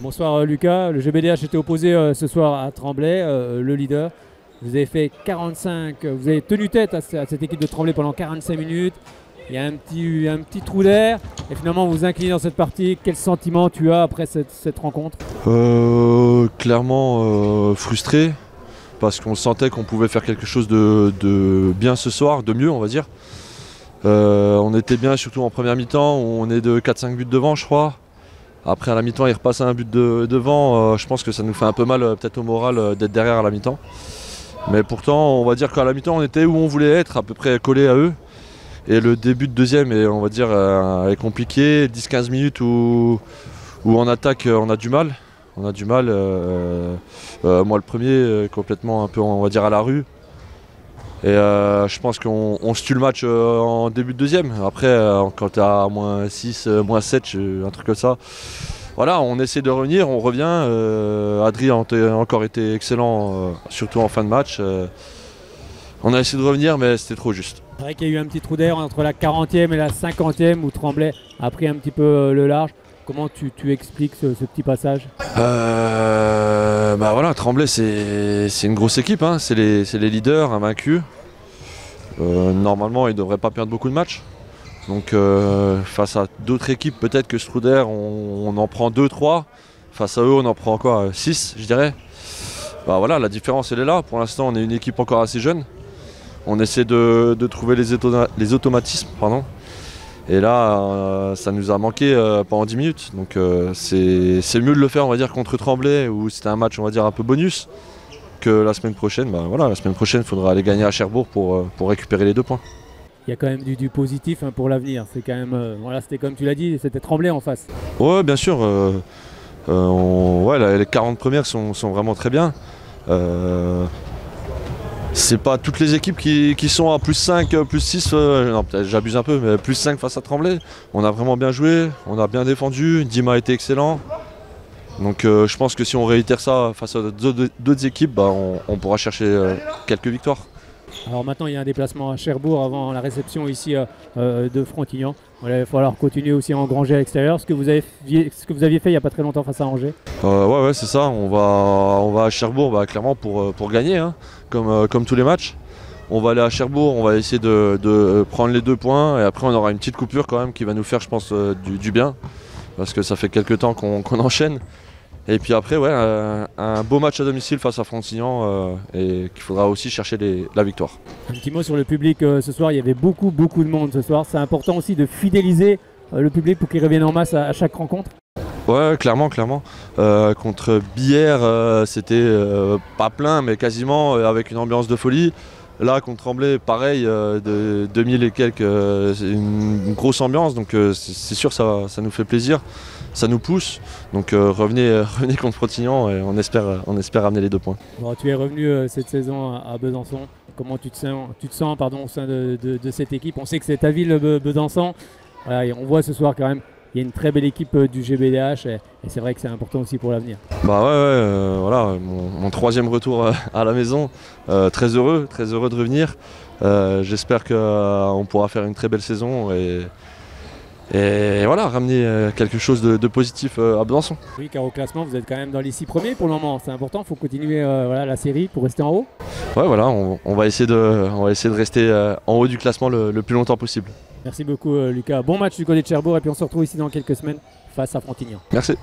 Bonsoir Lucas, le GBDH était opposé ce soir à Tremblay, le leader. Vous avez fait 45, vous avez tenu tête à cette équipe de Tremblay pendant 45 minutes. Il y a un petit trou d'air et finalement vous vous inclinez dans cette partie. Quel sentiment tu as après cette rencontre? Clairement frustré parce qu'on sentait qu'on pouvait faire quelque chose de bien ce soir, de mieux on va dire. On était bien surtout en première mi-temps, on est de 4-5 buts devant je crois. Après à la mi-temps il repasse un but devant, je pense que ça nous fait un peu mal peut-être au moral d'être derrière à la mi-temps. Mais pourtant on va dire qu'à la mi-temps on était où on voulait être, à peu près collé à eux. Et le début de deuxième est, on va dire, est compliqué, 10-15 minutes où en attaque on a du mal. On a du mal, moi le premier, complètement un peu on va dire à la rue. Et je pense qu'on se tue le match en début de deuxième. Après quand tu as moins 6, moins 7, un truc comme ça. Voilà, on essaie de revenir, on revient. Adrien a encore été excellent, surtout en fin de match. On a essayé de revenir mais c'était trop juste. C'est vrai qu'il y a eu un petit trou d'air entre la 40e et la 50e où Tremblay a pris un petit peu le large. Comment tu expliques ce petit passage? Bah voilà, Tremblay c'est une grosse équipe, hein. C'est les leaders invaincus. Normalement ils ne devraient pas perdre beaucoup de matchs. Donc face à d'autres équipes peut-être que ce trou d'air on en prend 2-3. Face à eux on en prend quoi, 6 je dirais. Bah voilà, la différence elle est là. Pour l'instant on est une équipe encore assez jeune. On essaie de trouver les automatismes, pardon. Et là, ça nous a manqué pendant 10 minutes. Donc c'est mieux de le faire, on va dire, contre Tremblay, où c'était un match, on va dire, un peu bonus, que la semaine prochaine. Bah, voilà, la semaine prochaine, il faudra aller gagner à Cherbourg pour récupérer les 2 points. Il y a quand même du positif pour l'avenir. C'est quand même, voilà, c'était comme tu l'as dit, c'était Tremblay en face. Ouais, bien sûr. Ouais, les 40 premières sont vraiment très bien. C'est pas toutes les équipes qui sont à plus 5, plus 6, non peut-être j'abuse un peu, mais plus 5 face à Tremblay. On a vraiment bien joué, on a bien défendu, Dima a été excellent. Donc je pense que si on réitère ça face à d'autres équipes, bah, on pourra chercher quelques victoires. Alors maintenant il y a un déplacement à Cherbourg avant la réception ici de Frontignan. Il va falloir continuer aussi à engranger à l'extérieur, ce que vous aviez fait il n'y a pas très longtemps face à Angers. Ouais c'est ça, on va à Cherbourg bah, clairement pour gagner, hein, comme tous les matchs. On va aller à Cherbourg, on va essayer de prendre les 2 points et après on aura une petite coupure quand même qui va nous faire je pense du bien. Parce que ça fait quelques temps qu'on enchaîne. Et puis après, ouais, un beau match à domicile face à Frontignan et qu'il faudra aussi chercher la victoire. Un petit mot sur le public ce soir, il y avait beaucoup de monde ce soir. C'est important aussi de fidéliser le public pour qu'il revienne en masse à chaque rencontre. Ouais, clairement. Contre Bière, c'était pas plein, mais quasiment avec une ambiance de folie. Là, contre Tremblay, pareil, de 2000 et quelques, c'est une grosse ambiance, donc c'est sûr ça nous fait plaisir, ça nous pousse. Donc revenez contre Frontignan et on espère amener les 2 points. Bon, tu es revenu cette saison à Besançon. Comment tu te sens au sein de cette équipe? On sait que c'est ta ville, Besançon. Voilà, et on voit ce soir quand même, il y a une très belle équipe du GBDH et c'est vrai que c'est important aussi pour l'avenir. Bah ouais, voilà, mon 3e retour à la maison, très heureux de revenir. J'espère qu'on pourra faire une très belle saison et voilà, ramener quelque chose de positif à Besançon. Oui, car au classement, vous êtes quand même dans les 6 premiers pour le moment. C'est important, il faut continuer voilà, la série pour rester en haut. Ouais, voilà, on va essayer de rester en haut du classement le plus longtemps possible. Merci beaucoup Lucas. Bon match du côté de Cherbourg et puis on se retrouve ici dans quelques semaines face à Frontignan. Merci.